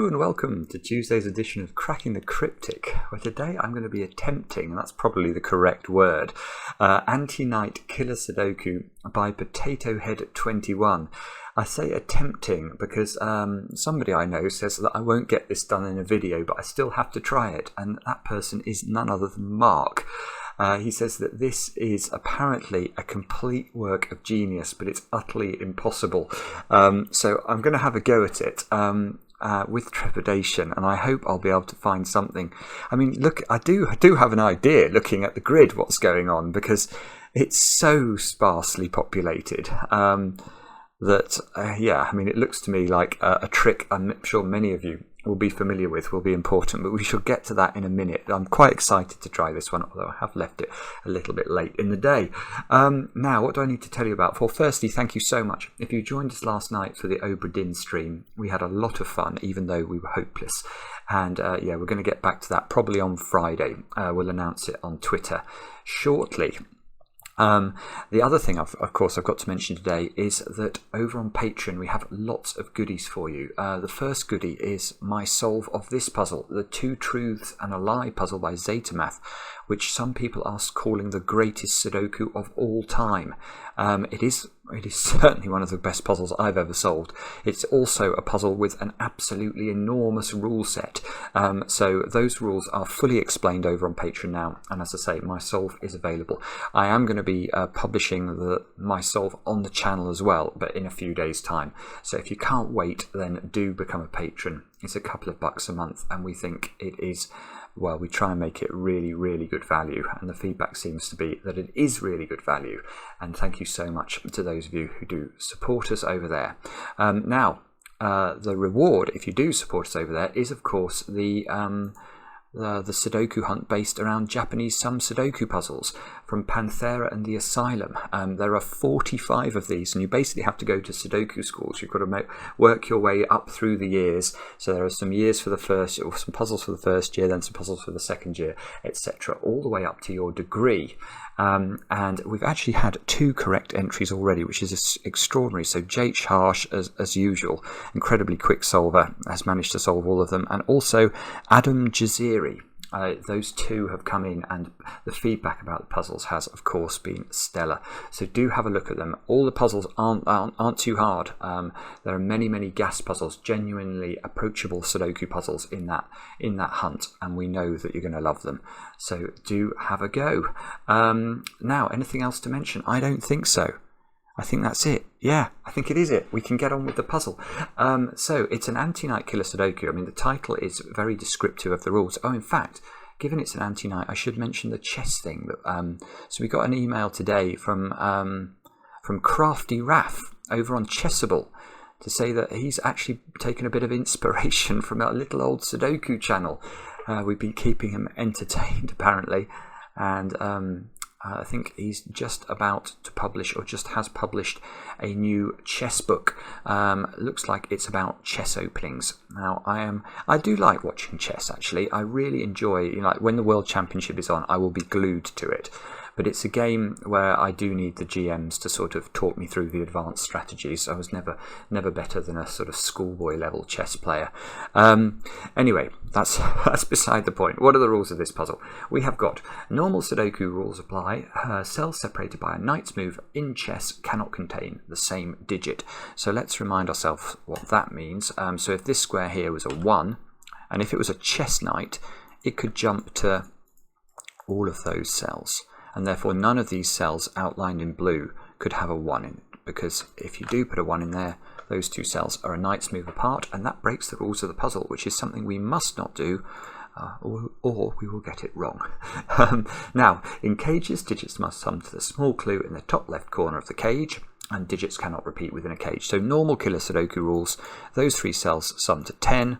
Hello and welcome to Tuesday's edition of Cracking the Cryptic, where today I'm going to be attempting, and that's probably the correct word, Antiknight Killer Sudoku by Potato Head 21. I say attempting because somebody I know says that I won't get this done in a video, but I still have to try it, and that person is none other than Mark. He says that this is apparently a complete work of genius, but it's utterly impossible. So I'm going to have a go at it with trepidation, and I hope I'll be able to find something. I mean, look, I do have an idea looking at the grid what's going on, because it's so sparsely populated. Yeah, I mean, it looks to me like a trick I'm sure many of you will be familiar with, will be important, but we shall get to that in a minute. I'm quite excited to try this one, although I have left it a little bit late in the day. Now, what do I need to tell you about? Well, firstly, thank you so much. If you joined us last night for the Obra Dinn stream, we had a lot of fun, even though we were hopeless. And yeah, we're going to get back to that probably on Friday. We'll announce it on Twitter shortly. The other thing, of course, I've got to mention today is that over on Patreon we have lots of goodies for you. The first goodie is my solve of this puzzle, the Two Truths and a Lie puzzle by Zetamath, which some people are calling the greatest Sudoku of all time. It is certainly one of the best puzzles I've ever solved. It's also a puzzle with an absolutely enormous rule set. So those rules are fully explained over on Patreon now. And as I say, my solve is available. I am going to be publishing my solve on the channel as well, but in a few days' time. So if you can't wait, then do become a patron. It's a couple of bucks a month, and we think it is, well, we try and make it really, really good value, and the feedback seems to be that it is really good value. And thank you so much to those of you who do support us over there. Now, the reward, if you do support us over there, is of course the Sudoku hunt based around Japanese sum Sudoku puzzles from Panthera and the Asylum. There are 45 of these, and you basically have to go to Sudoku schools. You've got to work your way up through the years. So there are some years for the first, or some puzzles for the first year, then some puzzles for the second year, etc., all the way up to your degree. And we've actually had 2 correct entries already, which is extraordinary. So JH Harsh, as usual, incredibly quick solver, has managed to solve all of them. And also Adam Jaziri. Those 2 have come in, and the feedback about the puzzles has, of course, been stellar. So do have a look at them. All the puzzles aren't too hard. There are many gas puzzles, genuinely approachable Sudoku puzzles in that hunt, and we know that you're going to love them. So do have a go. Now, anything else to mention? I don't think so. I think that's it. Yeah, I think it is it. We can get on with the puzzle. So it's an Antiknight Killer Sudoku. I mean, the title is very descriptive of the rules. Oh, in fact, given it's an anti-night, I should mention the chess thing. So we got an email today from Crafty Raff over on Chessable to say that he's actually taken a bit of inspiration from a little old Sudoku channel. We've been keeping him entertained, apparently, and I think he's just about to publish, or just has published, a new chess book. Looks like it's about chess openings. Now, I do like watching chess, actually. I really enjoy, like when the World Championship is on, I will be glued to it. But it's a game where I do need the GMs to sort of talk me through the advanced strategies. I was never better than a sort of schoolboy level chess player. Anyway, that's beside the point. What are the rules of this puzzle? We have got normal Sudoku rules apply. Cells separated by a knight's move in chess cannot contain the same digit. So let's remind ourselves what that means. So if this square here was a 1, and if it was a chess knight, it could jump to all of those cells. And therefore none of these cells outlined in blue could have a 1 in it, because if you do put a 1 in there, those 2 cells are a knight's move apart, and that breaks the rules of the puzzle, which is something we must not do, or we will get it wrong. Now, in cages, digits must sum to the small clue in the top left corner of the cage, and digits cannot repeat within a cage. So normal Killer Sudoku rules, those 3 cells sum to 10,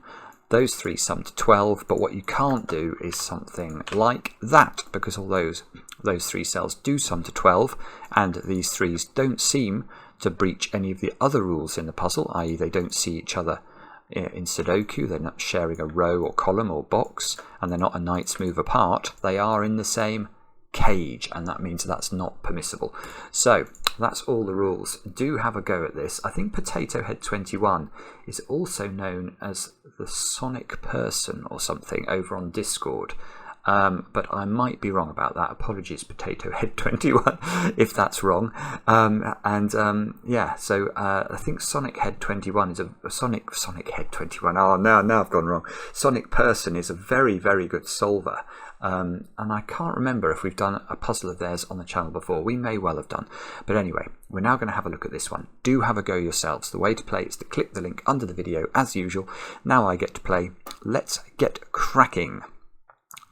those 3 sum to 12, but what you can't do is something like that, because all those 3 cells do sum to 12, and these 3s don't seem to breach any of the other rules in the puzzle, i.e. they don't see each other in Sudoku, they're not sharing a row or column or box, and they're not a knight's move apart. They are in the same cage, and that means that's not permissible. So that's all the rules. Do have a go at this. I think Potato Head 21 is also known as the Sonic Person or something over on Discord. But I might be wrong about that. Apologies, Potato Head 21, if that's wrong. Yeah, so I think Sonic Head 21 is a Sonic Head 21. Oh, now I've gone wrong. Sonic Person is a very, very good solver. And I can't remember if we've done a puzzle of theirs on the channel before. We may well have done. But anyway, we're now going to have a look at this one. Do have a go yourselves. The way to play is to click the link under the video as usual. Now I get to play. Let's get cracking.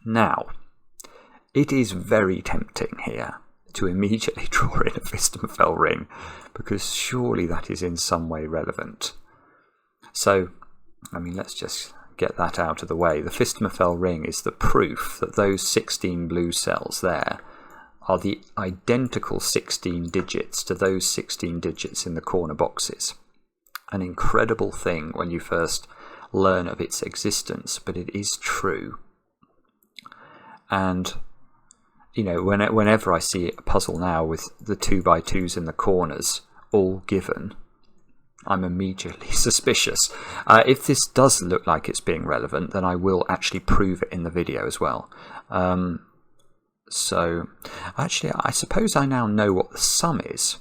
Now, it is very tempting here to immediately draw in a Phistomophel ring, because surely that is in some way relevant. So, I mean, let's just get that out of the way. The Phistomophel ring is the proof that those 16 blue cells there are the identical 16 digits to those 16 digits in the corner boxes. An incredible thing when you first learn of its existence, but it is true. And, you know, whenever I see a puzzle now with the 2x2s in the corners all given, I'm immediately suspicious. If this does look like it's being relevant, then I will actually prove it in the video as well. So, actually, I suppose I now know what the sum is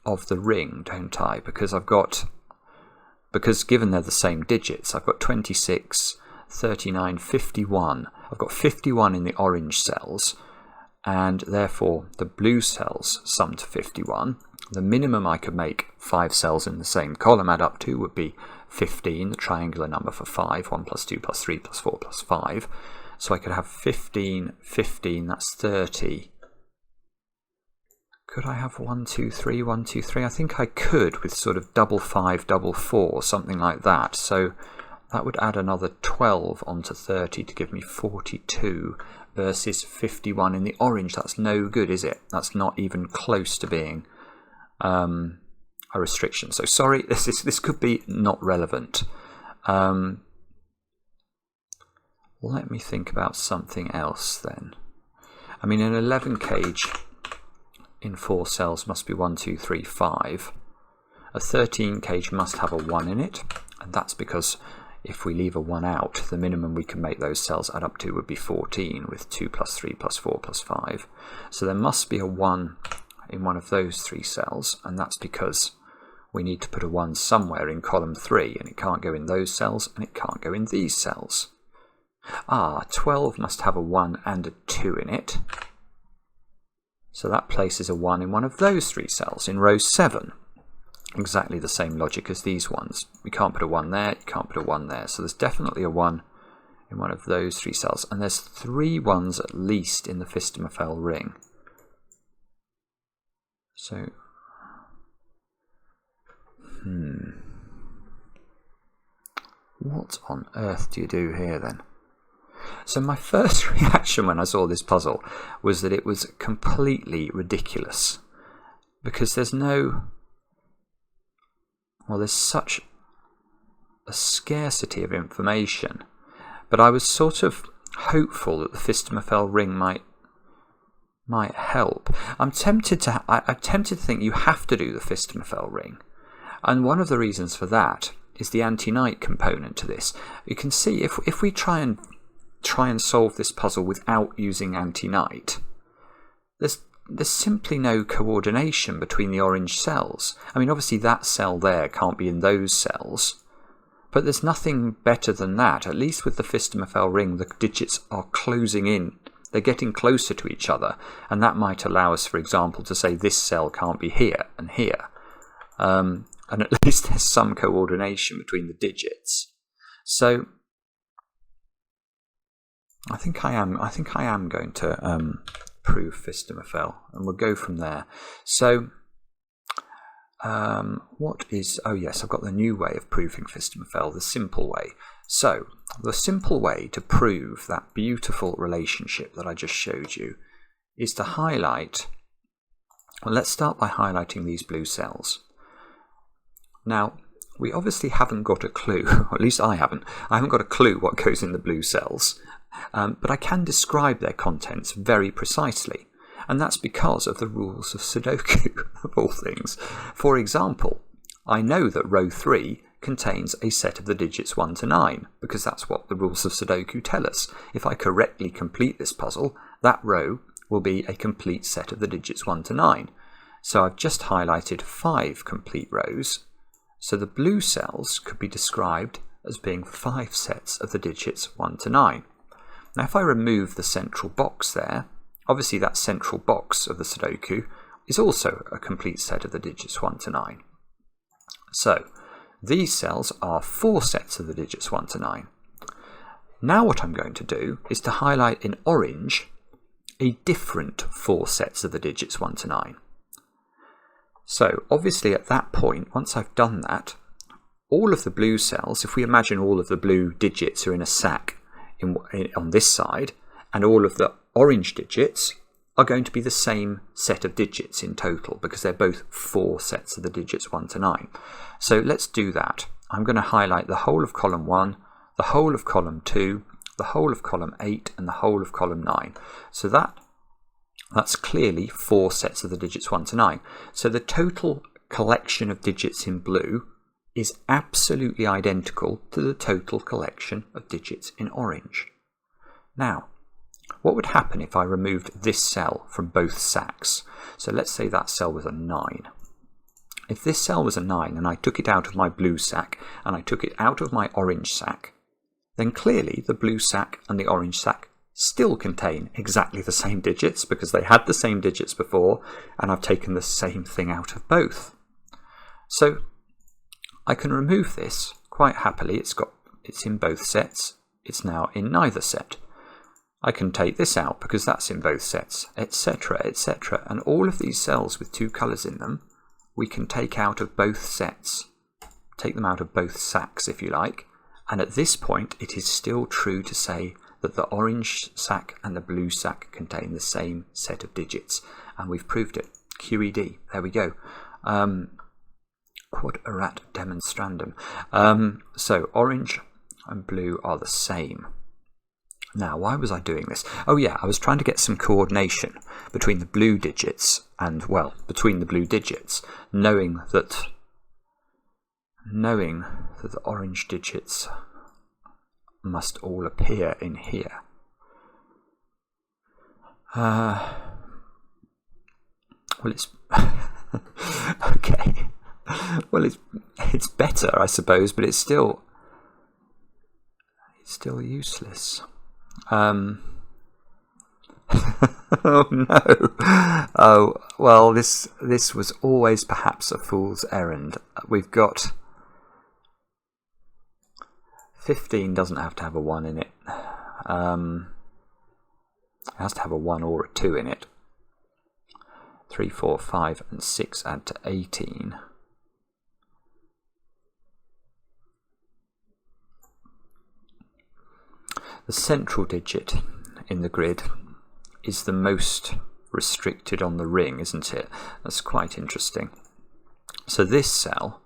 of the ring, don't I? Because given they're the same digits, I've got 26, 39, 51. I've got 51 in the orange cells, and therefore the blue cells sum to 51. The minimum I could make 5 cells in the same column add up to would be 15, the triangular number for 5, 1 plus 2 plus 3 plus 4 plus 5. So I could have 15, 15, that's 30. Could I have 1, 2, 3, 1, 2, 3? I think I could with sort of double 5, double 4, something like that. So that would add another 12 onto 30 to give me 42 versus 51 in the orange. That's no good, is it? That's not even close to being a restriction. So sorry, this could be not relevant. Let me think about something else then. I mean, an 11 cage in 4 cells must be 1, 2, 3, 5. A 13 cage must have a 1 in it, and that's because if we leave a 1 out, the minimum we can make those cells add up to would be 14, with 2 plus 3 plus 4 plus 5. So there must be a 1 in one of those 3 cells, and that's because we need to put a 1 somewhere in column 3, and it can't go in those cells, and it can't go in these cells. 12 must have a 1 and a 2 in it. So that places a 1 in one of those 3 cells, in row 7. Exactly the same logic as these ones. We can't put a 1 there, you can't put a 1 there. So there's definitely a 1 in one of those 3 cells. And there's 3 1s at least in the Phistomophel ring. So, what on earth do you do here then? So my first reaction when I saw this puzzle was that it was completely ridiculous. Because there's such a scarcity of information. But I was sort of hopeful that the Phistomophel ring might help. I'm tempted to think you have to do the Phistomophel ring. And one of the reasons for that is the anti-night component to this. You can see if we try and solve this puzzle without using anti-night, there's simply no coordination between the orange cells. I mean, obviously that cell there can't be in those cells, but there's nothing better than that. At least with the Phistomophel ring, the digits are closing in. They're getting closer to each other, and that might allow us, for example, to say this cell can't be here and here. And at least there's some coordination between the digits. So I think I am going to prove Phistomophel, and we'll go from there. So what is, oh yes, I've got the new way of proving Phistomophel, the simple way. So the simple way to prove that beautiful relationship that I just showed you is to highlight, well, let's start by highlighting these blue cells. Now, we obviously haven't got a clue, or at least I haven't got a clue what goes in the blue cells, but I can describe their contents very precisely. And that's because of the rules of Sudoku, of all things. For example, I know that row 3 contains a set of the digits 1 to 9, because that's what the rules of Sudoku tell us. If I correctly complete this puzzle, that row will be a complete set of the digits 1 to 9. So I've just highlighted 5 complete rows, so the blue cells could be described as being 5 sets of the digits 1 to 9. Now if I remove the central box there, obviously that central box of the Sudoku is also a complete set of the digits 1 to 9. So these cells are 4 sets of the digits 1 to 9. Now what I'm going to do is to highlight in orange a different 4 sets of the digits 1 to 9. So obviously at that point, once I've done that, all of the blue cells, if we imagine all of the blue digits are in a sack on this side, and all of the orange digits are going to be the same set of digits in total, because they're both 4 sets of the digits 1 to 9. So let's do that. I'm going to highlight the whole of column 1, the whole of column 2, the whole of column 8, and the whole of column 9. So that's clearly 4 sets of the digits 1 to 9. So the total collection of digits in blue is absolutely identical to the total collection of digits in orange. Now, what would happen if I removed this cell from both sacks? So let's say that cell was a 9. If this cell was a 9 and I took it out of my blue sack and I took it out of my orange sack, then clearly the blue sack and the orange sack still contain exactly the same digits, because they had the same digits before and I've taken the same thing out of both. So I can remove this quite happily. It's in both sets. It's now in neither set. I can take this out because that's in both sets, etc., etc. And all of these cells with 2 colours in them, we can take out of both sets. Take them out of both sacks, if you like. And at this point, it is still true to say that the orange sack and the blue sack contain the same set of digits. And we've proved it. QED. There we go. Quod erat demonstrandum. So orange and blue are the same. Now, why was I doing this? Oh yeah, I was trying to get some coordination between the blue digits and, well, between the blue digits, knowing that the orange digits must all appear in here. Well, it's okay. Well, it's better, I suppose, but it's still useless. Oh no! Oh well, this was always perhaps a fool's errand. We've got 15 doesn't have to have a 1 in it. It has to have a 1 or a 2 in it. 3, 4, 5 and 6 add to 18. The central digit in the grid is the most restricted on the ring, isn't it? That's quite interesting. So this cell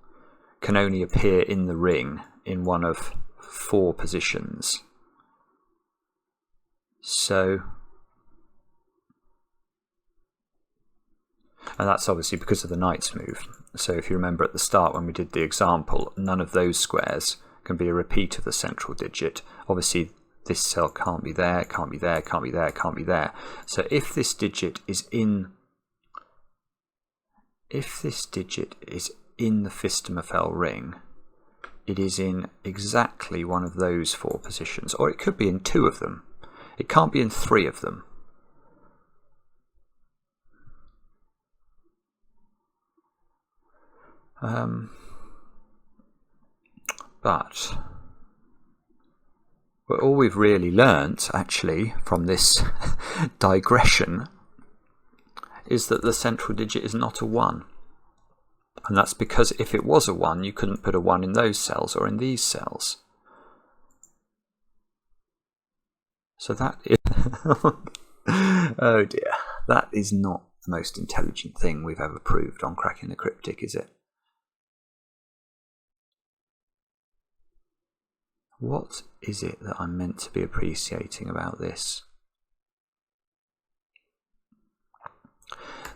can only appear in the ring in one of 4 positions. So, and that's obviously because of the knight's move. So if you remember at the start when we did the example, none of those squares can be a repeat of the central digit. Obviously this cell can't be there, can't be there, can't be there, can't be there. So if this digit is in the Phistomophel ring, it is in exactly one of those 4 positions, or it could be in 2 of them. It can't be in 3 of them. But all we've really learnt, actually, from this digression is that the central digit is not a 1. And that's because if it was a 1, you couldn't put a 1 in those cells or in these cells. So that is... oh dear. That is not the most intelligent thing we've ever proved on Cracking the Cryptic, is it? What is it that I'm meant to be appreciating about this?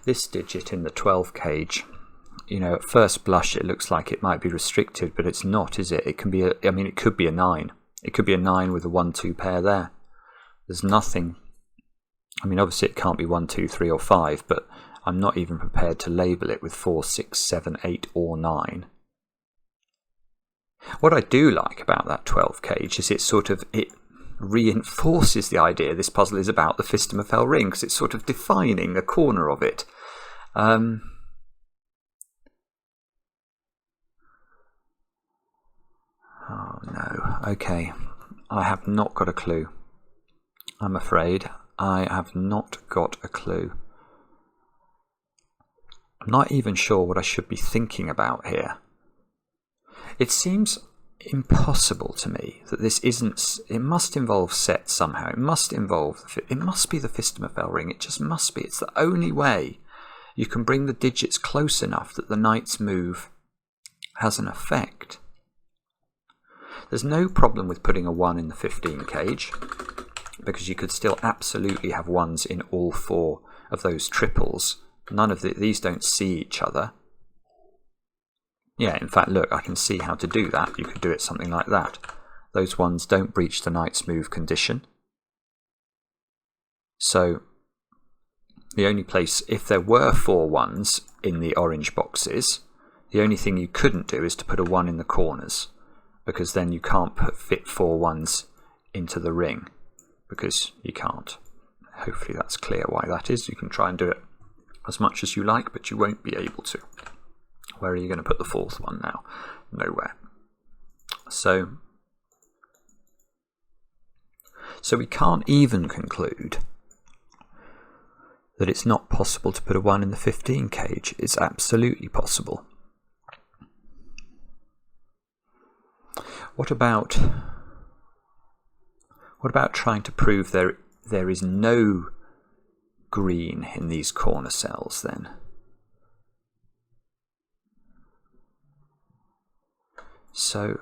This digit in the 12 cage, you know, at first blush it looks like it might be restricted, but it's not, is it? It can be I mean, it could be a 9. It could be a 9 with a 1-2 pair there. There's nothing. I mean, obviously it can't be 1, 2, 3 or 5, but I'm not even prepared to label it with 4, 6, 7, 8 or 9. What I do like about that 12 cage is it reinforces the idea this puzzle is about the Phistomophel ring, because it's sort of defining a corner of it. Oh no, okay, I have not got a clue. I'm afraid I have not got a clue. I'm not even sure what I should be thinking about here. It seems impossible to me that this isn't. It must involve set somehow. It must involve. It must be the Phistomophel ring. It just must be. It's the only way you can bring the digits close enough that the knight's move has an effect. There's no problem with putting a 1 in the 15 cage, because you could still absolutely have 1s in all 4 of those triples. None of these don't see each other. Yeah, in fact, look, I can see how to do that. You could do it something like that. Those 1s don't breach the knight's move condition. So the only place, if there were 4 1s in the orange boxes, the only thing you couldn't do is to put a 1 in the corners, because then you can't fit 4 1s into the ring, because you can't. Hopefully that's clear why that is. You can try and do it as much as you like, but you won't be able to. Where are you going to put the 4th one now? Nowhere. So we can't even conclude that it's not possible to put a 1 in the 15 cage. It's absolutely possible. What about trying to prove there is no green in these corner cells then? So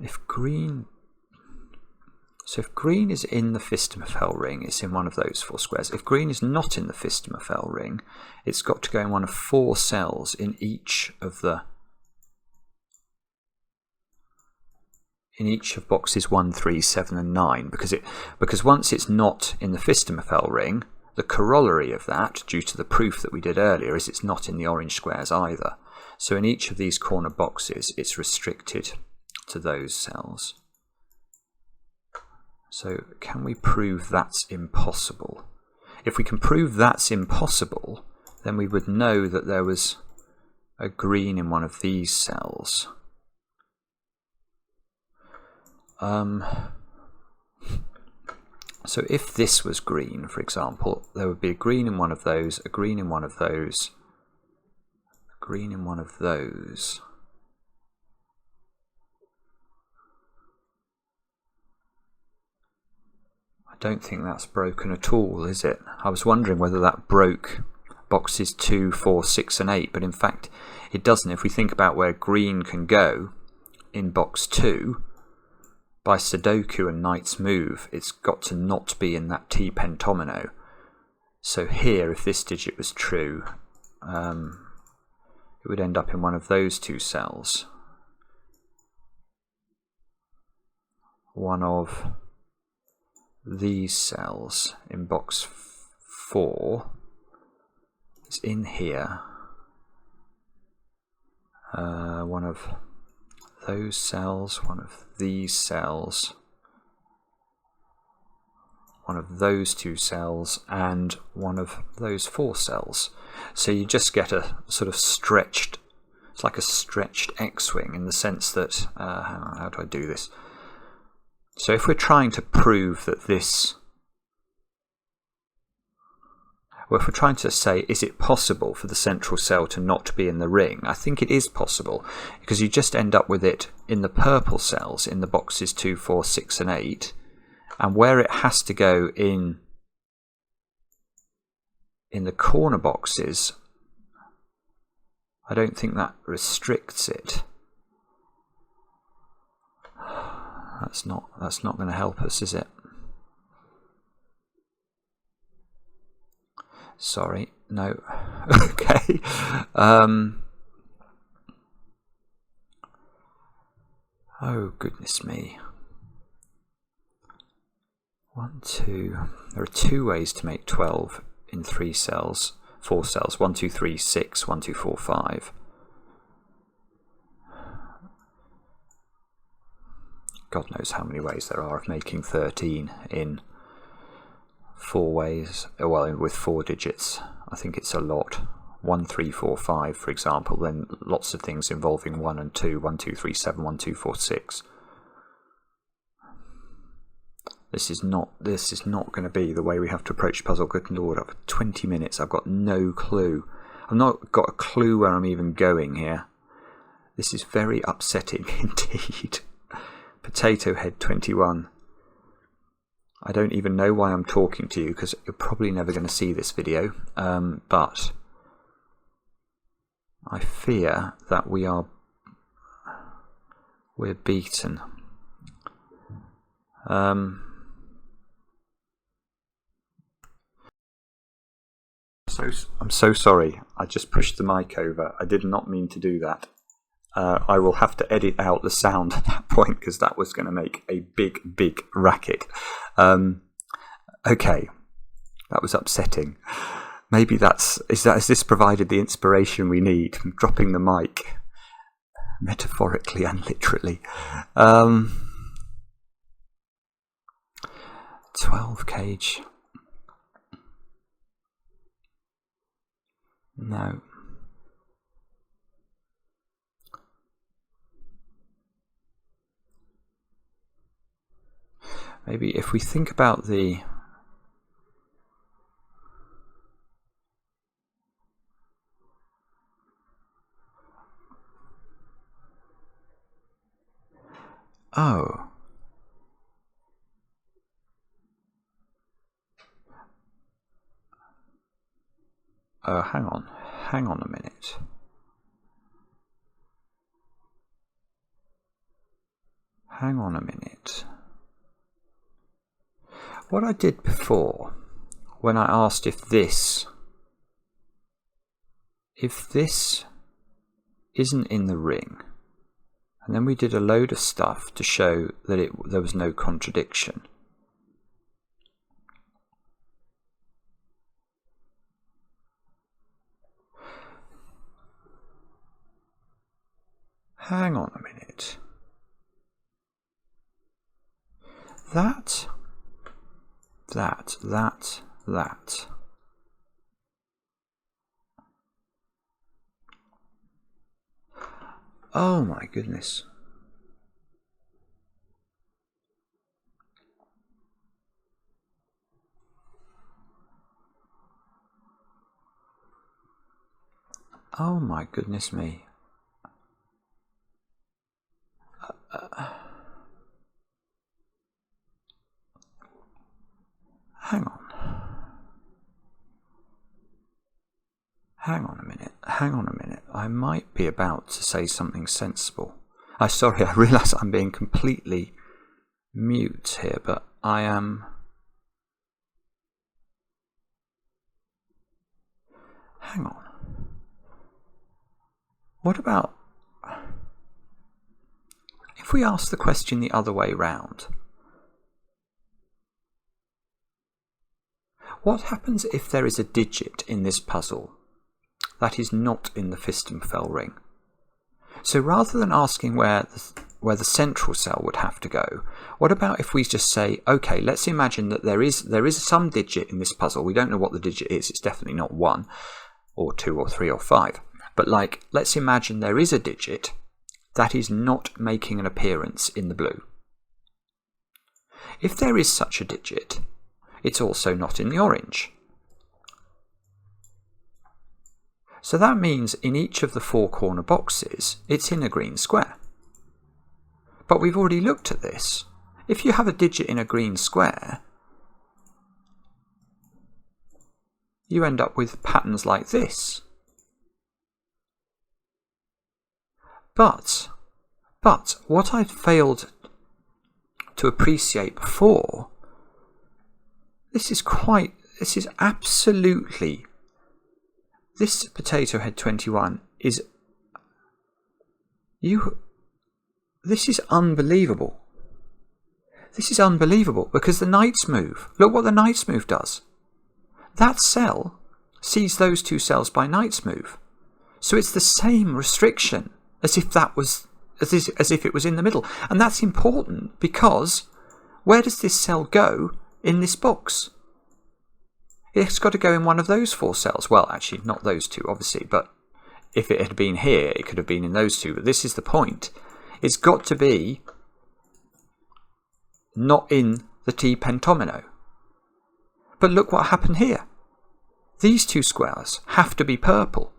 if green is in the Phistomophel ring, it's in one of those 4 squares. If green is not in the Phistomophel ring, it's got to go in one of 4 cells in each of boxes 1, 3, 7 and 9, because once it's not in the Phistomophel ring, the corollary of that, due to the proof that we did earlier, is it's not in the orange squares either. So in each of these corner boxes, it's restricted to those cells. So can we prove that's impossible? If we can prove that's impossible, then we would know that there was a green in one of these cells. So if this was green, for example, there would be a green in one of those, a green in one of those, a green in one of those. I don't think that's broken at all, is it? I was wondering whether that broke boxes 2, 4, 6 and 8, but in fact it doesn't. If we think about where green can go in box 2, by Sudoku and knight's move, it's got to not be in that T pentomino. So here, if this digit was true, it would end up in one of those 2 cells. One of these cells in box 4 is in here. One of those cells, one of these cells, one of those 2 cells, and one of those 4 cells. So you just get a sort of stretched, it's like a stretched X-wing, in the sense that, how do I do this? So if we're trying to prove that this, well, if we're trying to say, is it possible for the central cell to not be in the ring? I think it is possible, because you just end up with it in the purple cells in the boxes 2, 4, 6 and 8, and where it has to go in the corner boxes, I don't think that restricts it. That's not going to help us, is it? Sorry, no. Okay. Oh, goodness me. 1, 2. There are 2 ways to make 12 in 3 cells, 4 cells. 1, 2, 3, 6, 1, 2, 4, 5. God knows how many ways there are of making 13 in 4 ways. Well, with 4 digits. I think it's a lot. 1, 3, 4, 5, for example. Then lots of things involving 1 and 2. 1, 2, 3, 7, 1, 2, 4, 6. This is not going to be the way we have to approach puzzle. Good Lord, I've 20 minutes. I've got no clue. I've not got a clue where I'm even going here. This is very upsetting indeed. Potato Head 21. I don't even know why I'm talking to you, because you're probably never going to see this video. But I fear that we're beaten. I'm so sorry. I just pushed the mic over. I did not mean to do that. I will have to edit out the sound at that point, because that was going to make a big racket. Okay, that was upsetting. Maybe has this provided the inspiration we need? I'm dropping the mic, metaphorically and literally. 12 cage. No. Maybe if we think about the oh. Hang on a minute. Hang on a minute. What I did before, when I asked if this isn't in the ring, and then we did a load of stuff to show that there was no contradiction. Hang on a minute. That. Oh my goodness. Oh my goodness me. Hang on. Hang on a minute. I might be about to say something sensible. Sorry, I realise I'm being completely mute here, but I am... Hang on. What about if we ask the question the other way round? What happens if there is a digit in this puzzle that is not in the Phistomophel ring? So rather than asking where the central cell would have to go, what about if we just say, okay, let's imagine that there is some digit in this puzzle. We don't know what the digit is. It's definitely not 1 or 2 or 3 or 5. But let's imagine there is a digit that is not making an appearance in the blue. If there is such a digit, it's also not in the orange. So that means in each of the 4 corner boxes, it's in a green square. But we've already looked at this. If you have a digit in a green square, you end up with patterns like this. But what I failed to appreciate before, this is quite this is absolutely, this potato head 21 is, this is unbelievable. This is unbelievable because the Knight's move, look what the Knight's move does. That cell sees those two cells by Knight's move. So it's the same restriction as if that was, as if it was in the middle. And that's important because where does this cell go in this box? It's got to go in one of those 4 cells. Well, actually, not those two, obviously, but if it had been here, it could have been in those two. But this is the point. It's got to be not in the T pentomino. But look what happened here. These 2 squares have to be purple.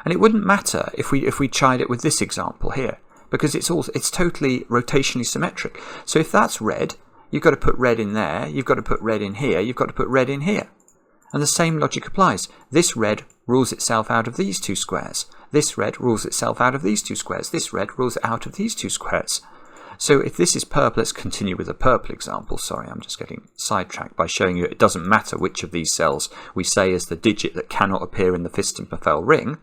And it wouldn't matter if we tried it with this example here, because it's totally rotationally symmetric. So if that's red, you've got to put red in there, you've got to put red in here, you've got to put red in here. And the same logic applies. This red rules itself out of these 2 squares. This red rules itself out of these 2 squares. This red rules it out of these 2 squares. So if this is purple, let's continue with a purple example. Sorry, I'm just getting sidetracked by showing you it doesn't matter which of these cells we say is the digit that cannot appear in the Phistomophel ring.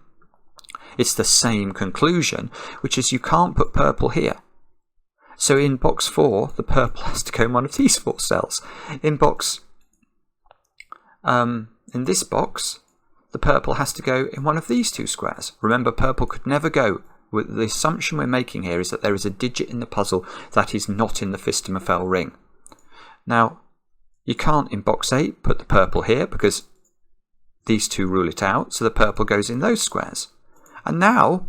It's the same conclusion, which is you can't put purple here. So in box 4, the purple has to go in one of these 4 cells. In this box, the purple has to go in one of these 2 squares. Remember, purple could never go. The assumption we're making here is that there is a digit in the puzzle that is not in the Phistomophel ring. Now, you can't in box 8 put the purple here because these 2 rule it out, so the purple goes in those squares. And now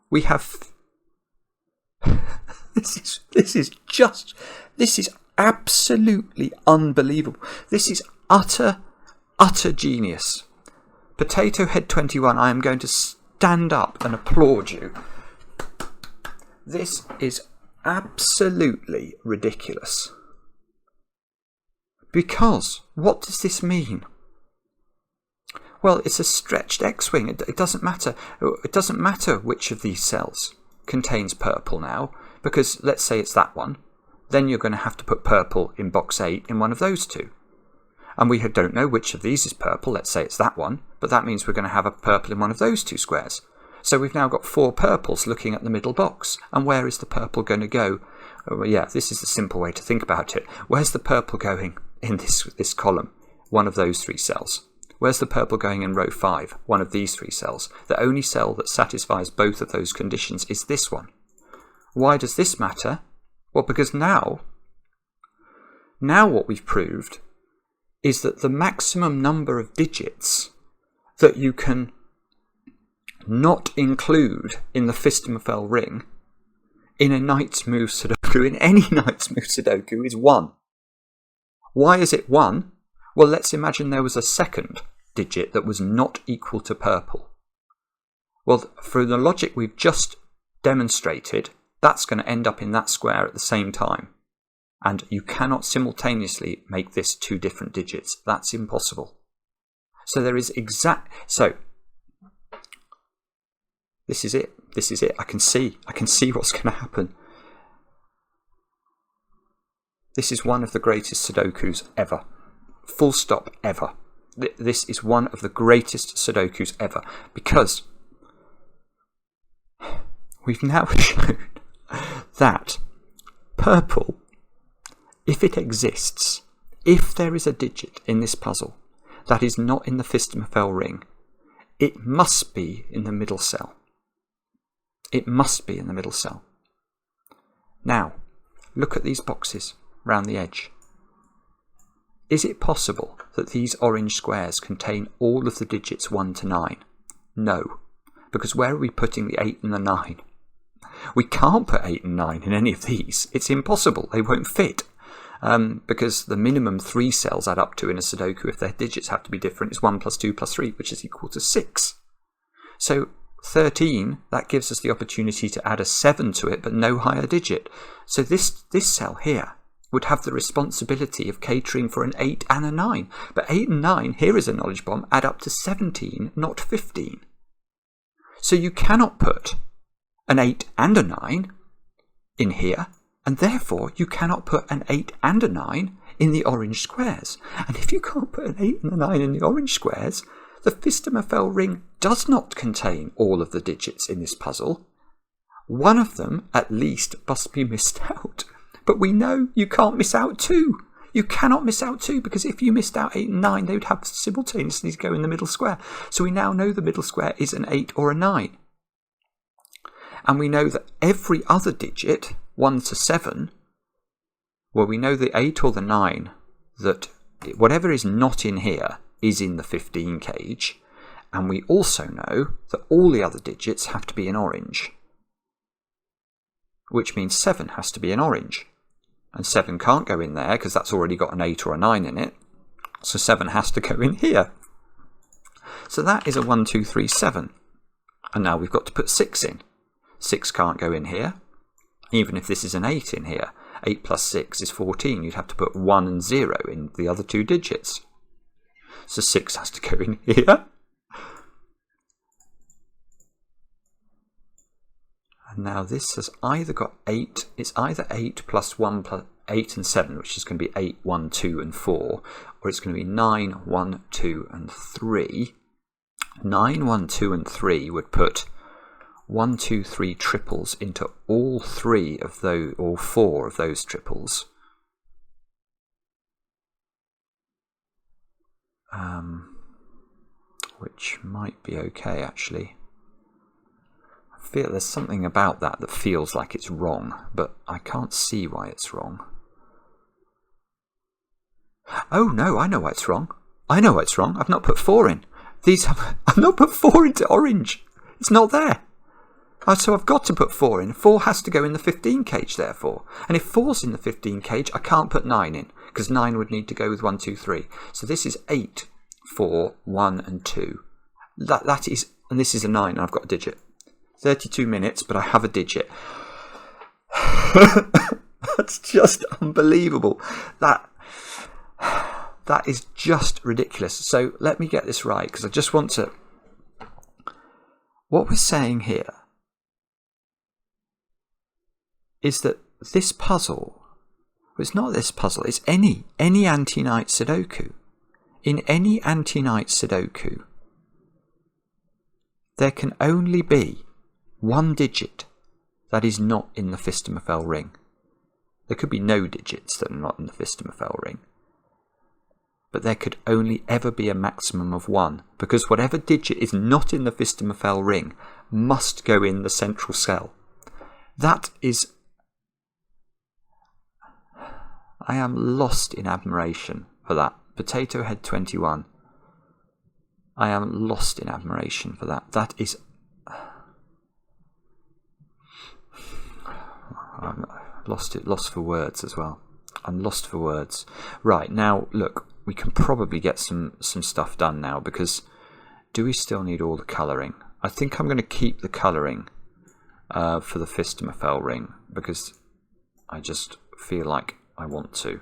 we have this is absolutely unbelievable. This is utter genius. Potato Head 21, I am going to stand up and applaud you. This is absolutely ridiculous. Because what does this mean? Well, it's a stretched X-wing. It doesn't matter. It doesn't matter which of these cells contains purple now, because let's say it's that one. Then you're going to have to put purple in box 8 in one of those 2. And we don't know which of these is purple. Let's say it's that one, but that means we're going to have a purple in one of those 2 squares. So we've now got 4 purples looking at the middle box. And where is the purple going to go? Well, yeah, this is the simple way to think about it. Where's the purple going in this column? One of those 3 cells. Where's the purple going in row 5? One of these 3 cells. The only cell that satisfies both of those conditions is this one. Why does this matter? Well, because now what we've proved is that the maximum number of digits that you can not include in the Phistomophel ring in a Knight's Move Sudoku, in any Knight's Move Sudoku, is 1. Why is it 1? Well, let's imagine there was a second digit that was not equal to purple. Well, through the logic we've just demonstrated, that's going to end up in that square at the same time. And you cannot simultaneously make this 2 different digits. That's impossible. So there is so this is it. This is it. I can see what's going to happen. This is one of the greatest Sudokus ever. Full stop, ever. This is one of the greatest Sudokus ever, because we've now shown that purple, if it exists, if there is a digit in this puzzle that is not in the Phistomophel ring, it must be in the middle cell. It must be in the middle cell. Now, look at these boxes round the edge. Is it possible that these orange squares contain all of the digits 1 to 9? No, because where are we putting the 8 and the 9? We can't put 8 and 9 in any of these. It's impossible. They won't fit. Because the minimum 3 cells add up to in a Sudoku, if their digits have to be different, is 1 plus 2 plus 3, which is equal to 6. So 13, that gives us the opportunity to add a 7 to it, but no higher digit. So this cell here would have the responsibility of catering for an 8 and a 9. But 8 and 9, here is a knowledge bomb, add up to 17, not 15. So you cannot put an 8 and a 9 in here, and therefore you cannot put an 8 and a 9 in the orange squares. And if you can't put an 8 and a 9 in the orange squares, the Phistomophel ring does not contain all of the digits in this puzzle. One of them, at least, must be missed out. But we know you can't miss out 2. You cannot miss out 2, because if you missed out 8 and 9, they would have simultaneously to go in the middle square. So we now know the middle square is an 8 or a 9. And we know that every other digit, 1 to 7, well, we know the 8 or the 9, that whatever is not in here is in the 15 cage. And we also know that all the other digits have to be in orange, which means 7 has to be in orange. And 7 can't go in there because that's already got an 8 or a 9 in it. So 7 has to go in here. So that is a 1, 2, 3, 7. And now we've got to put 6 in. 6 can't go in here, even if this is an 8 in here. 8 plus 6 is 14. You'd have to put 1 and 0 in the other 2 digits. So 6 has to go in here. And now this has either got 8, it's either 8 plus 1 plus 8 and 7, which is going to be 8, 1, 2 and 4, or it's going to be 9, 1, 2 and 3. 9, 1, 2 and 3 would put 1, 2, 3 triples into all 3 of those, or 4 of those triples. Which might be okay, actually. I feel there's something about that that feels like it's wrong, but I can't see why it's wrong. Oh no, I know why it's wrong. I know why it's wrong. I've not put 4 in. I've not put 4 into orange. It's not there. So I've got to put 4 in. 4 has to go in the 15 cage, therefore. And if 4's in the 15 cage, I can't put 9 in, because 9 would need to go with 1, 2, 3. So this is 8, 4, 1 and 2. That is, and this is a 9, and I've got a digit. 32 minutes, but I have a digit. That's just unbelievable. That is just ridiculous. So let me get this right, because I just want to... What we're saying here is that this puzzle, it's not this puzzle, it's any Antiknight Sudoku. In any Antiknight Sudoku, there can only be one digit that is not in the Phistomophel ring. There could be no digits that are not in the Phistomophel ring. But there could only ever be a maximum of 1, because whatever digit is not in the Phistomophel ring must go in the central cell. That is... I am lost in admiration for that. Potato Head 21. I am lost in admiration for that. That is... I'm lost for words as well. I'm lost for words. Right, now, look, we can probably get some stuff done now, because do we still need all the colouring? I think I'm going to keep the colouring for the Phistomophel ring, because I just feel like I want to.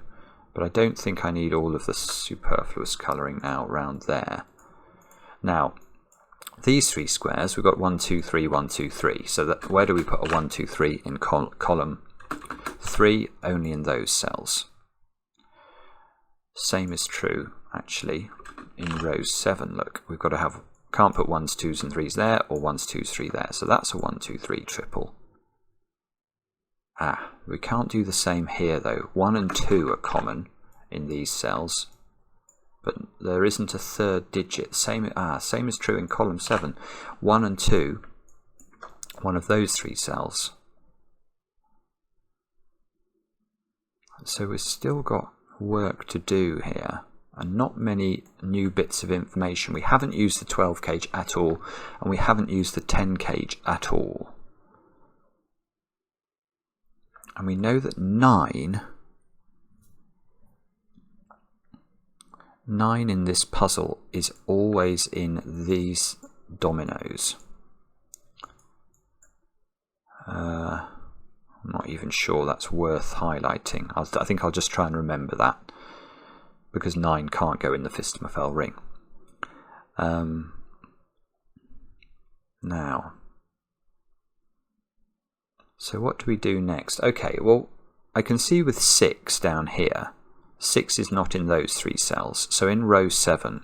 But I don't think I need all of the superfluous colouring now around there. Now, these 3 squares, we've got 1, 2, 3, 1, 2, 3. So that, where do we put a 1, 2, 3 in column 3? Only in those cells. Same is true, actually, in row 7. Look, we've got to have, can't put 1s, 2s and 3s there, or 1s, 2s, 3 there. So that's a 1, 2, 3 triple. We can't do the same here, though. 1 and 2 are common in these cells, but there isn't a third digit. Same is true in column 7. 1 and 2, one of those 3 cells. So we've still got work to do here, and not many new bits of information. We haven't used the 12 cage at all, and we haven't used the 10 cage at all. And we know that 9 in this puzzle is always in these dominoes. I'm not even sure that's worth highlighting. I think I'll just try and remember that, because 9 can't go in the Phistomophel ring. Now, so what do we do next? Okay, well, I can see with 6 down here. 6 is not in those 3 cells. So in row 7,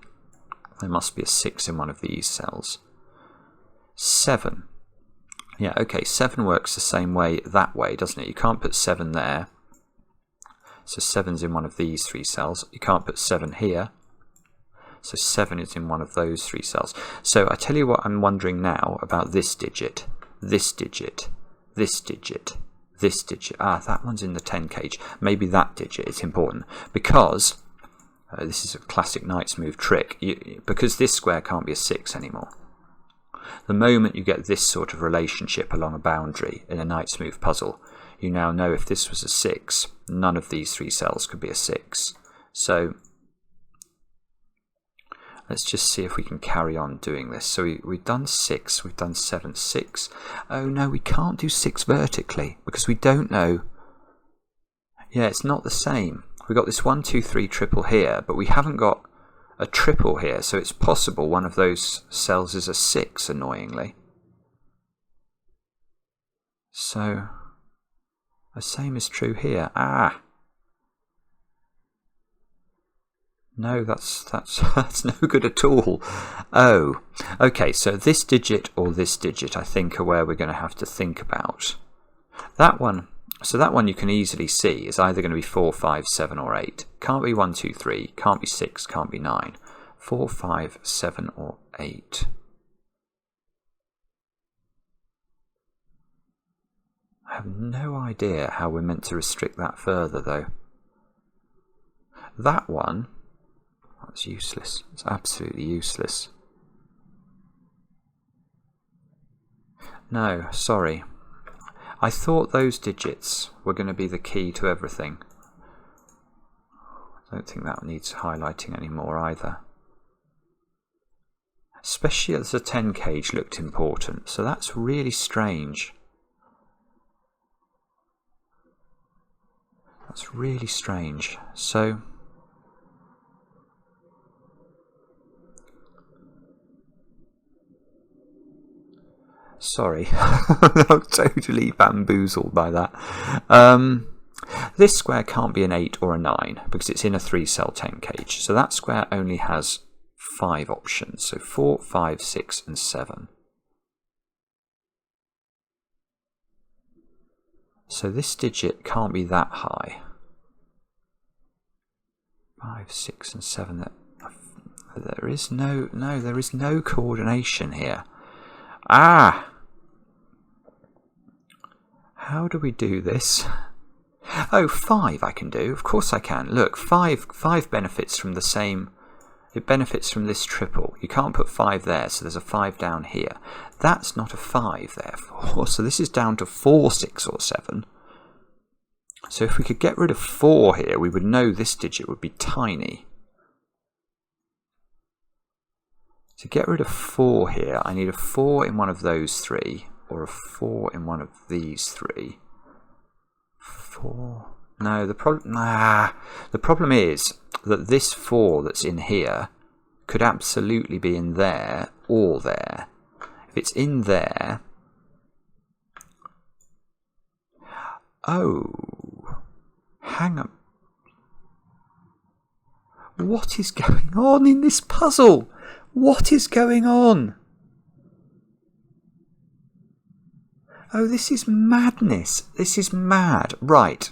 there must be a 6 in one of these cells. 7. Yeah, okay, 7 works the same way that way, doesn't it? You can't put 7 there. So 7's in one of these 3 cells. You can't put 7 here. So 7 is in one of those 3 cells. So I tell you what I'm wondering now about this digit, this digit, this digit, this digit. Ah, that one's in the 10 cage. Maybe that digit is important because this is a classic knight's move trick. Because this square can't be a 6 anymore. The moment you get this sort of relationship along a boundary in a knight's move puzzle, you now know if this was a 6, none of these 3 cells could be a 6. So let's just see if we can carry on doing this. So we've done 6, we've done 7, 6. Oh no, we can't do 6 vertically because we don't know. Yeah, it's not the same. We've got this 1, 2, 3 triple here, but we haven't got a triple here. So it's possible one of those cells is a 6, annoyingly. So the same is true here. Ah. No, that's no good at all. Oh, okay, so this digit or this digit, I think, are where we're going to have to think about. That one, so that one you can easily see is either going to be 4, 5, 7 or 8. Can't be 1, 2, 3, can't be 6, can't be 9. 4, 5, 7 or 8. I have no idea how we're meant to restrict that further, though. That one, that's useless. It's absolutely useless. No, sorry. I thought those digits were going to be the key to everything. I don't think that needs highlighting anymore either. Especially as the 10 cage looked important, so that's really strange. That's really strange. So sorry, I'm totally bamboozled by that. This square can't be an 8 or a 9 because it's in a 3 cell 10 cage. So that square only has 5 options. So 4, 5, 6 and 7. So this digit can't be that high. 5, 6 and 7. There is no coordination here. Ah! How do we do this? Oh, 5 I can do. Of course I can. Look, 5 benefits from the same. It benefits from this triple. You can't put 5 there, so there's a 5 down here. That's not a 5, therefore. So this is down to 4, 6 or 7. So if we could get rid of 4 here, we would know this digit would be tiny. To get rid of 4 here, I need a 4 in one of those 3, or a 4 in one of these 3. 4. No, the problem is that this 4 that's in here could absolutely be in there or there. If it's in there... Oh, hang on. What is going on in this puzzle? What is going on? Oh, this is madness. This is mad. Right.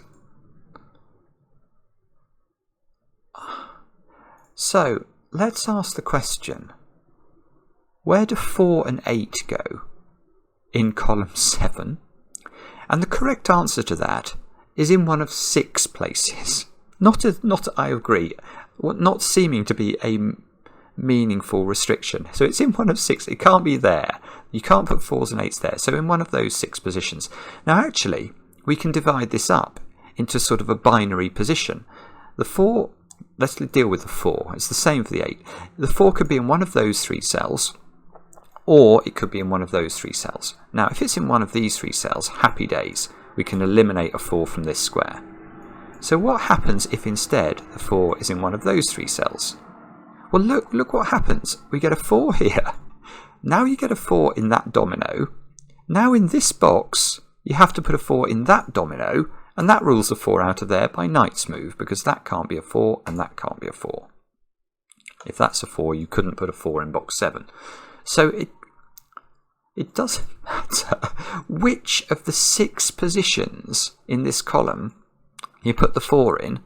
So, let's ask the question. Where do 4 and 8 go? In column 7. And the correct answer to that is in one of 6 places. Not I agree, not seeming to be a meaningful restriction. So it's in one of 6. It can't be there. You can't put 4s and 8s there. So in one of those 6 positions. Now actually, we can divide this up into sort of a binary position. The 4, let's deal with the 4. It's the same for the 8. The 4 could be in one of those 3 cells, or it could be in one of those 3 cells. Now, if it's in one of these 3 cells, happy days. We can eliminate a 4 from this square. So what happens if instead the 4 is in one of those 3 cells? Well, look what happens. We get a 4 here. Now you get a 4 in that domino. Now in this box, you have to put a 4 in that domino, And that rules a 4 out of there by knight's move, because that can't be a 4 and that can't be a 4. If that's a 4, you couldn't put a 4 in box 7. So it doesn't matter which of the 6 positions in this column you put the 4 in,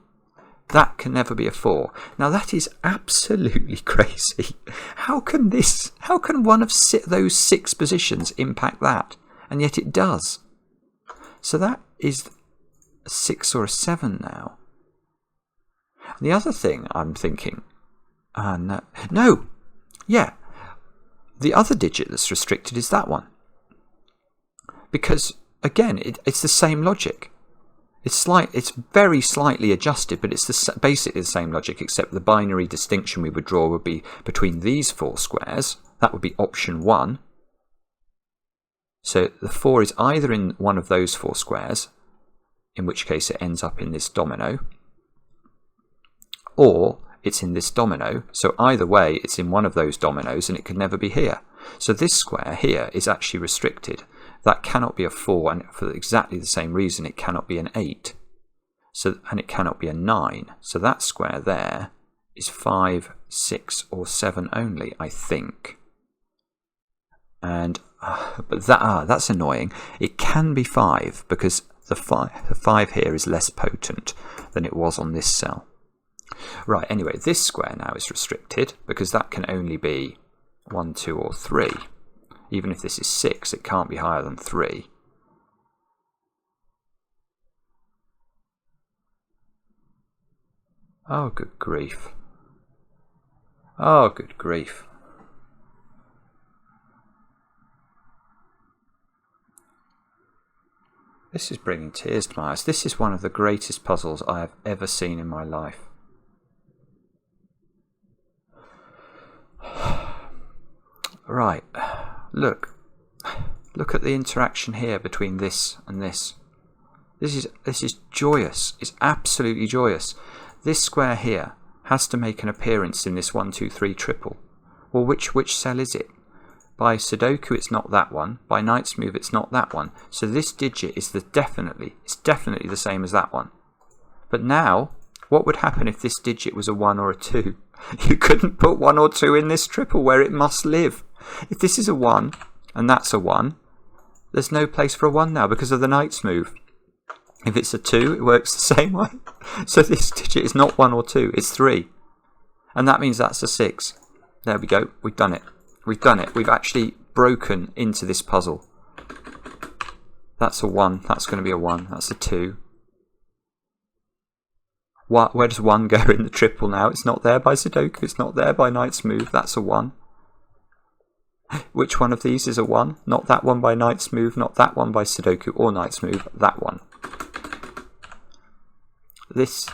that can never be a 4. Now that is absolutely crazy. How can one of those 6 positions impact that? And yet it does. So that is a 6 or a 7 now. And the other thing I'm thinking, yeah, the other digit that's restricted is that one. Because, again, it's the same logic. It's very slightly adjusted, but it's basically the same logic, except the binary distinction we would draw would be between these 4 squares. That would be option 1. So the 4 is either in one of those 4 squares, in which case it ends up in this domino, or it's in this domino. So either way, it's in one of those dominoes and it could never be here. So this square here is actually restricted. That cannot be a 4, and for exactly the same reason, it cannot be an 8. And it cannot be a 9. So that square there is 5, 6, or 7 only, I think. And but that's annoying. It can be 5 because the 5 here is less potent than it was on this cell. Right, anyway, this square now is restricted because that can only be 1, 2, or 3. Even if this is 6, it can't be higher than 3. Oh, good grief. Oh, good grief. This is bringing tears to my eyes. This is one of the greatest puzzles I have ever seen in my life. Right. Look at the interaction here between this and this. This is joyous. It's absolutely joyous. This square here has to make an appearance in this 1, 2, 3 triple. Well, which cell is it? By Sudoku, it's not that one. By knight's move, it's not that one. So this digit is definitely the same as that one. But now, what would happen if this digit was a 1 or a 2? You couldn't put 1 or 2 in this triple where it must live. If this is a 1 and that's a 1, there's no place for a 1 now because of the knight's move. If it's a 2, it works the same way. So this digit is not 1 or 2, it's 3. And that means that's a 6. There we go, we've done it. We've done it. We've actually broken into this puzzle. That's a 1, that's going to be a 1, that's a 2. Where does 1 go in the triple now? It's not there by Sudoku, it's not there by knight's move, that's a 1. Which one of these is a 1? Not that one by knight's move, not that one by Sudoku or knight's move, that one. This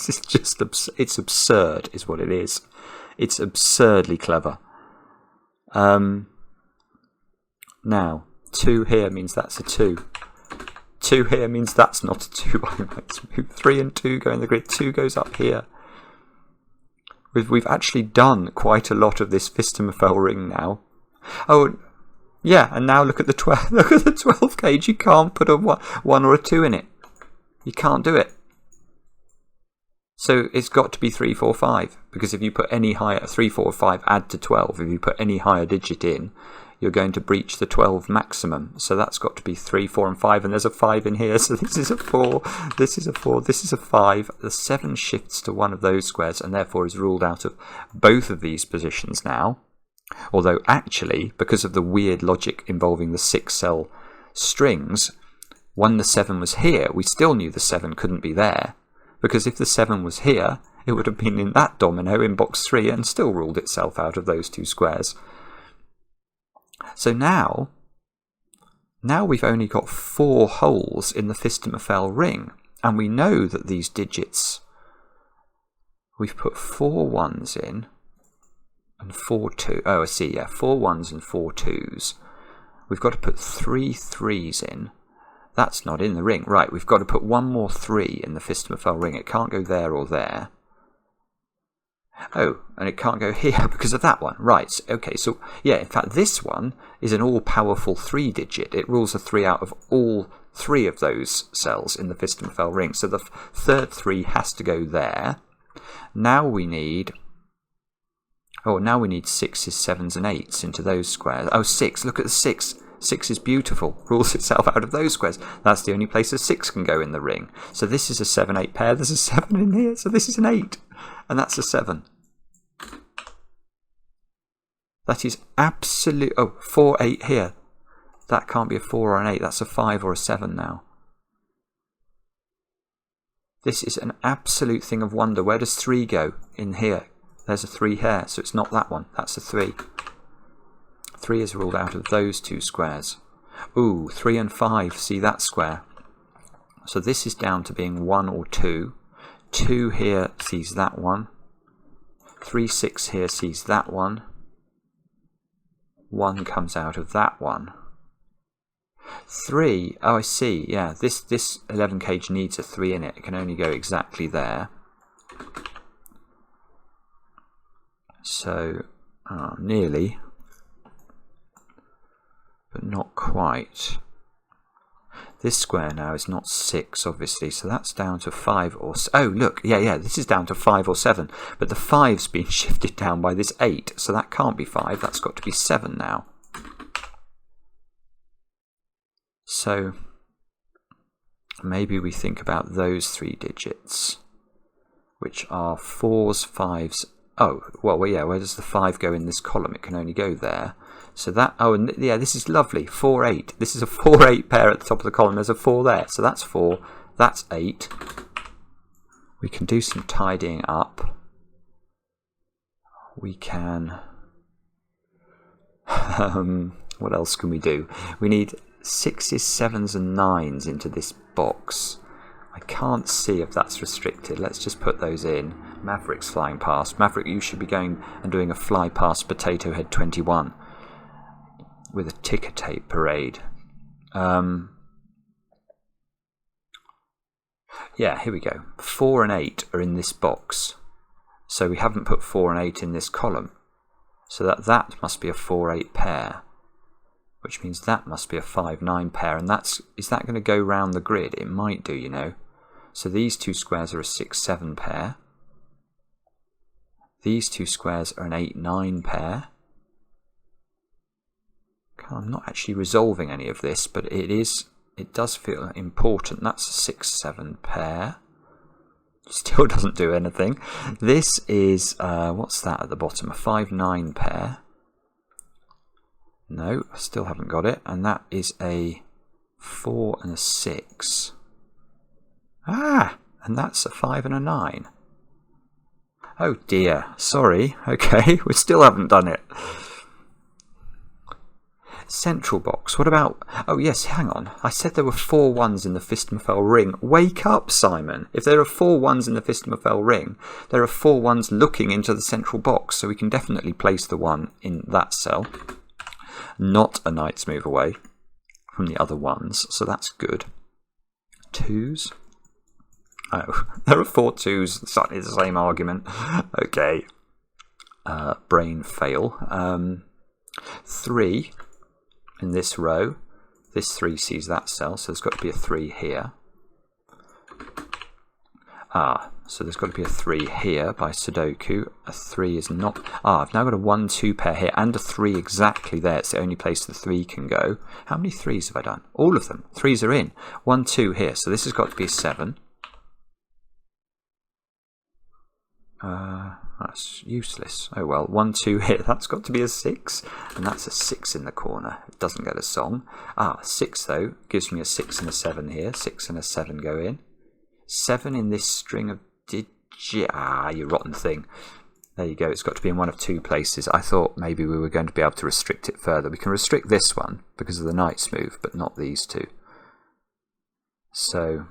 is just it's absurd is what it is. It's absurdly clever. Now, 2 here means that's a 2. 2 here means that's not a 2 by knight's move. 3 and 2 go in the grid, 2 goes up here. We've actually done quite a lot of this Phistomophel ring now. Oh, yeah, and now look at the 12. Look at the 12 gauge. You can't put a 1 or a 2 in it. You can't do it. So it's got to be 3, 4, 5. Because if you put any higher, 3, 4, 5 add to 12. If you put any higher digit in, you're going to breach the 12 maximum. So that's got to be 3, 4, and 5. And there's a 5 in here. So this is a 4, this is a 4, this is a 5. The 7 shifts to one of those squares and therefore is ruled out of both of these positions now. Although actually, because of the weird logic involving the 6-cell strings, when the 7 was here, we still knew the 7 couldn't be there. Because if the 7 was here, it would have been in that domino in box 3 and still ruled itself out of those 2 squares. So now we've only got 4 holes in the Phistomophel ring, and we know that these digits, we've put 4 1s in and 4 2. Oh, I see, yeah, 4 1s and 4 2s. We've got to put 3 3s in. That's not in the ring. Right, we've got to put 1 more 3 in the Phistomophel ring. It can't go there or there. Oh, and it can't go here because of that one. Right, okay, so yeah, in fact this one is an all-powerful 3-digit. It rules a 3 out of all 3 of those cells in the Phistomophel ring. So the third 3 has to go there. Now we need... Oh, now we need 6s, 7s and 8s into those squares. Oh, 6, look at the 6. 6 is beautiful, rules itself out of those squares. That's the only place a 6 can go in the ring. So this is a 7-8 pair, there's a 7 in here, so this is an 8. And that's a 7. That is absolute... Oh, 4, 8 here. That can't be a 4 or an 8, that's a 5 or a 7 now. This is an absolute thing of wonder. Where does 3 go? In here. There's a 3 here, so it's not that one, that's a 3. 3 is ruled out of those 2 squares. Ooh, 3 and 5, see that square. So this is down to being 1 or 2. 2 here sees that one. 3, 6 here sees that one. 1 comes out of that one. 3, oh I see, yeah, this 11 cage needs a 3 in it. It can only go exactly there. So, nearly. But not quite. This square now is not 6, obviously, so that's down to 5 or... Oh, look, yeah, this is down to 5 or 7, but the 5's been shifted down by this 8, so that can't be 5, that's got to be 7 now. So, maybe we think about those 3 digits, which are 4s, 5s... Oh, well, yeah, where does the 5 go in this column? It can only go there. So that, oh, and yeah, this is lovely. 4, 8. This is a 4, 8 pair at the top of the column. There's a 4 there. So that's 4. That's 8. We can do some tidying up. We can... what else can we do? We need 6s, 7s and 9s into this box. I can't see if that's restricted. Let's just put those in. Maverick's flying past. Maverick, you should be going and doing a fly past Potato Head 21 with a ticker tape parade. Yeah, here we go. 4 and 8 are in this box. So we haven't put 4 and 8 in this column. So that must be a 4, 8 pair. Which means that must be a 5, 9 pair. And is that going to go round the grid? It might do, you know. So these 2 squares are a 6, 7 pair. These 2 squares are an 8, 9 pair. I'm not actually resolving any of this, but it does feel important. That's a 6, 7 pair. Still doesn't do anything. This is, what's that at the bottom? A 5, 9 pair. No, I still haven't got it. And that is a 4 and a 6. Ah, and that's a 5 and a 9. Oh dear, sorry. Okay, we still haven't done it. Central box, what about... Oh yes, hang on. I said there were 4 1s in the Phistomophel ring. Wake up, Simon. If there are 4 1s in the Phistomophel ring, there are 4 1s looking into the central box, so we can definitely place the 1 in that cell. Not a knight's move away from the other 1s, so that's good. 2s. Oh, there are 4 2s. Certainly the same argument. Okay. Brain fail. 3 in this row. This 3 sees that cell, so there's got to be a 3 here. Ah, so there's got to be a 3 here by Sudoku. A 3 is not... Ah, I've now got a 1, 2 pair here and a 3 exactly there. It's the only place the 3 can go. How many 3s have I done? All of them. 3s are in. 1, 2 here. So this has got to be a 7. That's useless. Oh well, 1, 2 here. That's got to be a 6. And that's a 6 in the corner. It doesn't get a song. Ah, 6 though gives me a 6 and a 7 here. 6 and a 7 go in. 7 in this string of digits. Ah, you rotten thing. There you go. It's got to be in one of 2 places. I thought maybe we were going to be able to restrict it further. We can restrict this one because of the knight's move, but not these 2. So...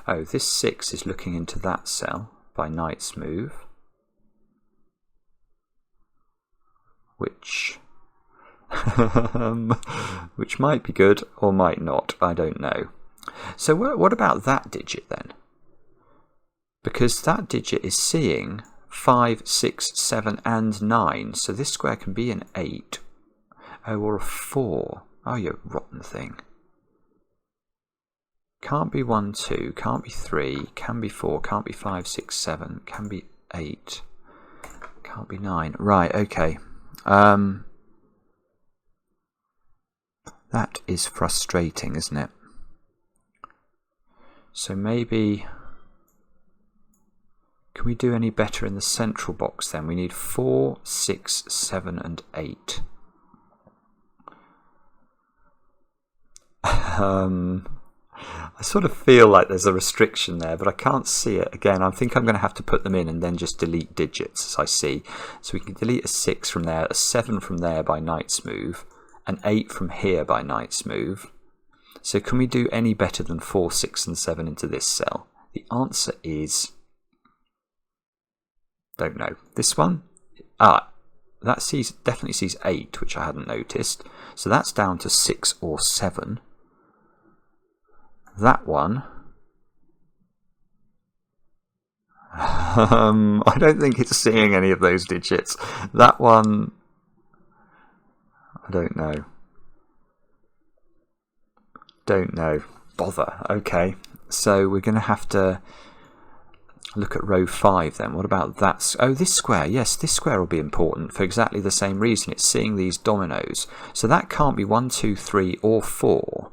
Oh, this 6 is looking into that cell by knight's move, which might be good or might not, I don't know. So what about that digit then? because that digit is seeing 5, 6, 7 and 9. So this square can be an 8. Oh, or a 4. Oh, you rotten thing. Can't be 1, 2, can't be 3, can be 4, can't be 5, 6, 7, can be 8, can't be 9. Right, okay. That is frustrating, isn't it? So maybe... Can we do any better in the central box then? We need 4, 6, 7 and 8. I sort of feel like there's a restriction there, but I can't see it. Again, I think I'm going to have to put them in and then just delete digits as I see. So we can delete a 6 from there, a 7 from there by Knight's move, an 8 from here by Knight's move. So can we do any better than 4, 6 and 7 into this cell? The answer is... don't know. This one? That definitely sees 8, which I hadn't noticed. So that's down to 6 or 7. That one, I don't think it's seeing any of those digits. That one, I don't know. Don't know. Bother. Okay, so we're going to have to look at row 5 then. What about that? Oh, this square. Yes, this square will be important for exactly the same reason. It's seeing these dominoes. So that can't be 1, 2, 3 or 4.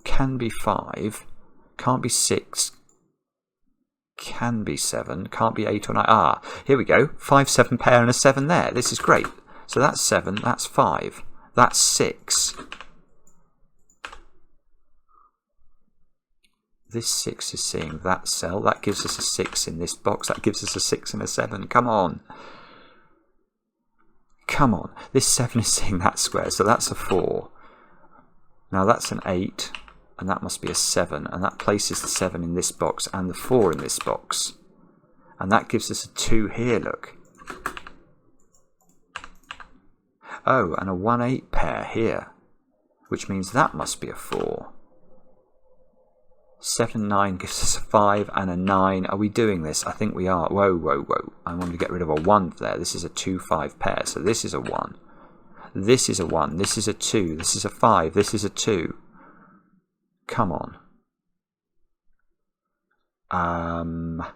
Can be 5, can't be 6, can be 7, can't be 8 or 9. Ah, here we go. 5, 7 pair and a 7 there. This is great. So that's 7, that's 5, that's 6. This 6 is seeing that cell. That gives us a 6 in this box. That gives us a 6 and a 7. Come on. Come on. This 7 is seeing that square, so that's a 4. Now that's an 8. And that must be a 7, and that places the 7 in this box and the 4 in this box. And that gives us a 2 here, look. Oh, and a 1-8 pair here, which means that must be a 4. 7, 9 gives us a 5 and a 9. Are we doing this? I think we are. Whoa, whoa, whoa. I want to get rid of a 1 there. This is a 2, 5 pair, so this is a 1. This is a 1. This is a 2. This is a 5. This is a 2. Come on.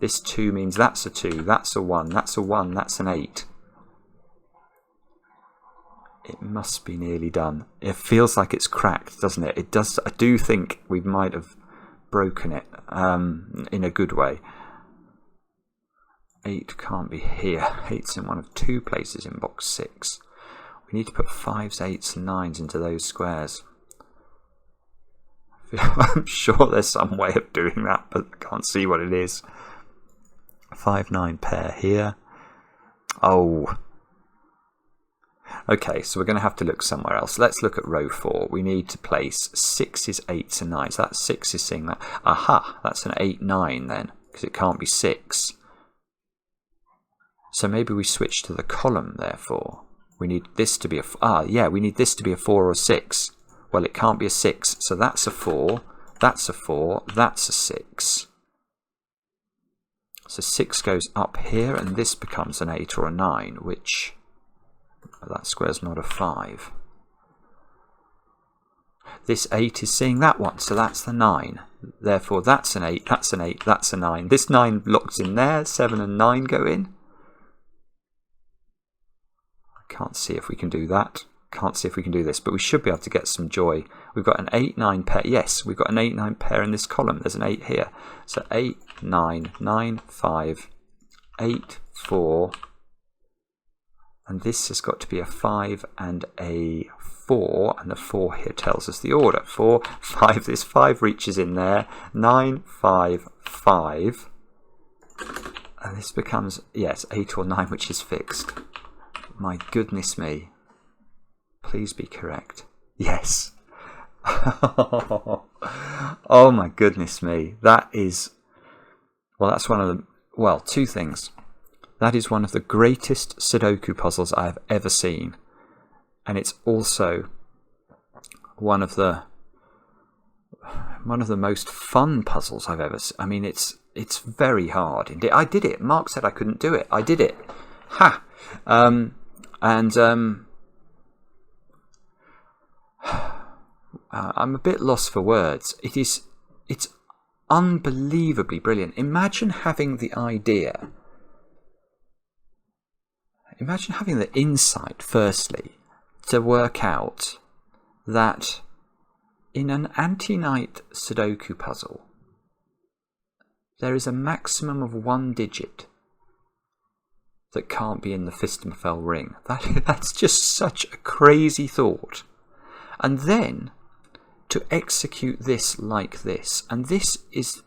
This 2 means that's a 2, that's a 1, that's a 1, that's an 8. It must be nearly done. It feels like it's cracked, doesn't it? It does. I do think we might have broken it in a good way. 8 can't be here. 8's in one of 2 places in box 6. We need to put 5s, 8s and 9s into those squares. I'm sure there's some way of doing that, but I can't see what it is. 5, 9 pair here. Oh. Okay, so we're going to have to look somewhere else. Let's look at row 4. We need to place 6s, 8s and 9s. That 6 is seeing that. Aha, that's an 8, 9 then, because it can't be 6. So maybe we switch to the column, therefore. We need this to be a... we need this to be a 4 or 6. Well, it can't be a 6, so that's a 4, that's a 4, that's a 6. So 6 goes up here, and this becomes an 8 or a 9, which... that square's not a 5. This 8 is seeing that one, so that's the 9. Therefore, that's an 8, that's an 8, that's a 9. This 9 locks in there, 7 and 9 go in. I can't see if we can do that. Can't see if we can do this, but we should be able to get some joy. We've got an 8, 9 pair. Yes, we've got an 8, 9 pair in this column. There's an 8 here. So 8, 9, 9, 5, 8, 4. And this has got to be a 5 and a 4. And the 4 here tells us the order. 4, 5. This 5 reaches in there. 9, 5, 5. And this becomes, yes, 8 or 9, which is fixed. My goodness me. Please be correct. Yes. Oh my goodness me. That is... well, that's one of the... well, 2 things. That is one of the greatest Sudoku puzzles I have ever seen. And it's also one of the... one of the most fun puzzles I've ever seen. I mean, it's very hard. Indeed, I did it. Mark said I couldn't do it. I did it. Ha! I'm a bit lost for words. It's unbelievably brilliant. Imagine having the idea. Imagine having the insight, firstly, to work out that in an Antiknight Sudoku puzzle, there is a maximum of 1 digit that can't be in the Phistomophel ring. That's just such a crazy thought. And then to execute this like this, and it's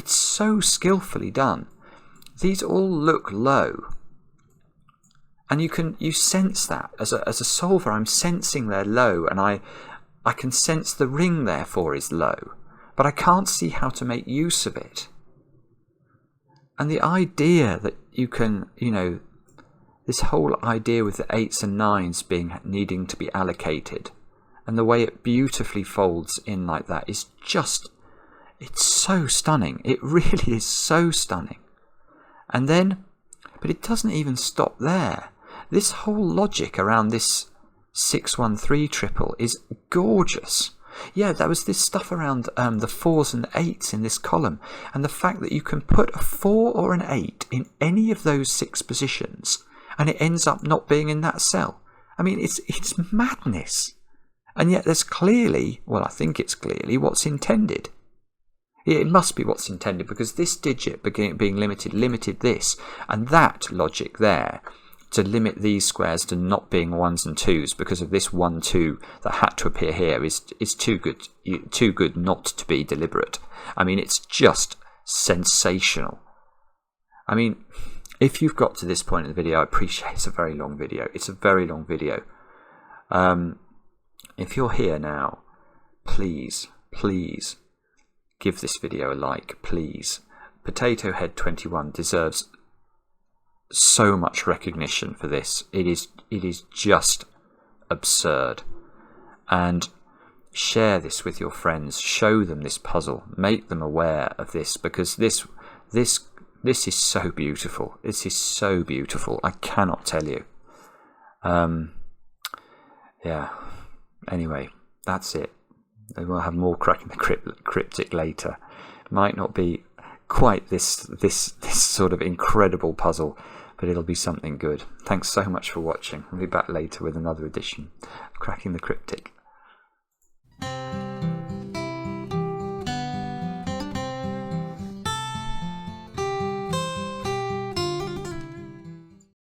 so skillfully done. These all look low, and you sense that as a solver. I'm sensing they're low, and I can sense the ring therefore is low, but I can't see how to make use of it. And the idea that you can, this whole idea with the 8s and 9s needing to be allocated, and the way it beautifully folds in like that is just, it's so stunning. It really is so stunning. And then, but it doesn't even stop there. This whole logic around this 613 triple is gorgeous. Yeah, there was this stuff around the 4s and 8s in this column, and the fact that you can put a 4 or an 8 in any of those 6 positions, and it ends up not being in that cell. I mean, it's madness. And yet there's clearly, well, I think it's clearly what's intended. It must be what's intended, because this digit being limited this, and that logic there to limit these squares to not being 1s and 2s because of this 1, 2 that had to appear here is too good not to be deliberate. I mean, it's just sensational. I mean, if you've got to this point in the video, I appreciate it's a very long video. It's a very long video. If you're here now, please give this video a like, please. Potato Head 21 deserves so much recognition for this. It is just absurd. And share this with your friends. Show them this puzzle. Make them aware of this, because this is so beautiful. This is so beautiful. I cannot tell you. Yeah. Anyway, that's it. We'll have more cracking the cryptic later. Might not be quite this sort of incredible puzzle, but it'll be something good. Thanks so much for watching. I'll be back later with another edition of Cracking the Cryptic.